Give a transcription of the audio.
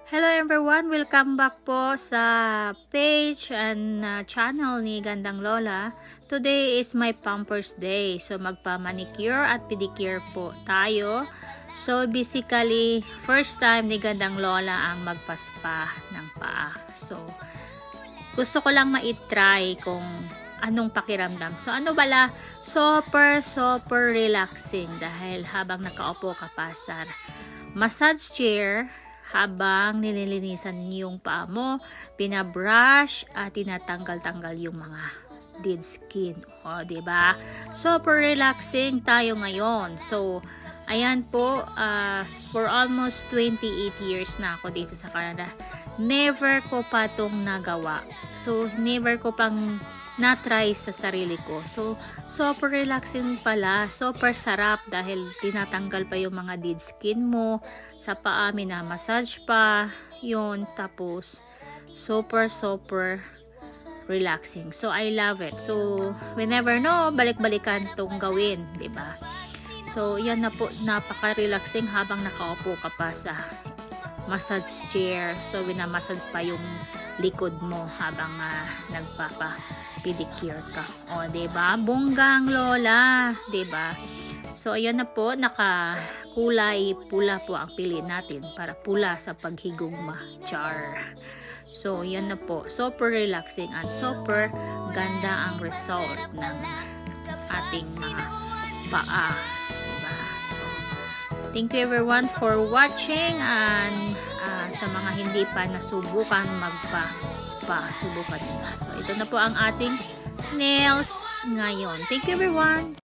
Hello everyone! Welcome back po sa page and channel ni Gandang Lola. Today is my Pampers Day. So magpa-manicure at pedicure po tayo. So basically, first time ni Gandang Lola ang magpa-spa ng paa. So gusto ko lang ma-try kung anong pakiramdam. So ano bala, super relaxing dahil habang nakaupo ka pa sa massage chair, habang nililinisan yung paa mo, pinabrush at tinatanggal-tanggal yung mga dead skin. O, diba? Super relaxing tayo ngayon. So, ayan po, for almost 28 years na ako dito sa Canada. Never ko pa itong nagawa. So, never ko pang na-try sa sarili ko. So, super relaxing pala. Super sarap dahil tinatanggal pa yung mga dead skin mo. Sa paa, massage pa. Yun. Tapos, super relaxing. So, I love it. So, we never know, balik-balikan tong gawin. Diba? So, yan na po. Napaka-relaxing habang nakaupo ka pa sa massage chair. So, winamassage pa yung likod mo habang pedicure ka. O, diba? Bonggang Lola. Diba? So, ayan na po. Nakakulay pula po ang pili natin para pula sa paghigugma. Char. So, ayan na po. Super relaxing at super ganda ang result ng ating mga paa. Diba? So, thank you everyone for watching and sa mga hindi pa nasubukan magpa-spa, subukan nila. So, ito na po ang ating nails ngayon. Thank you everyone!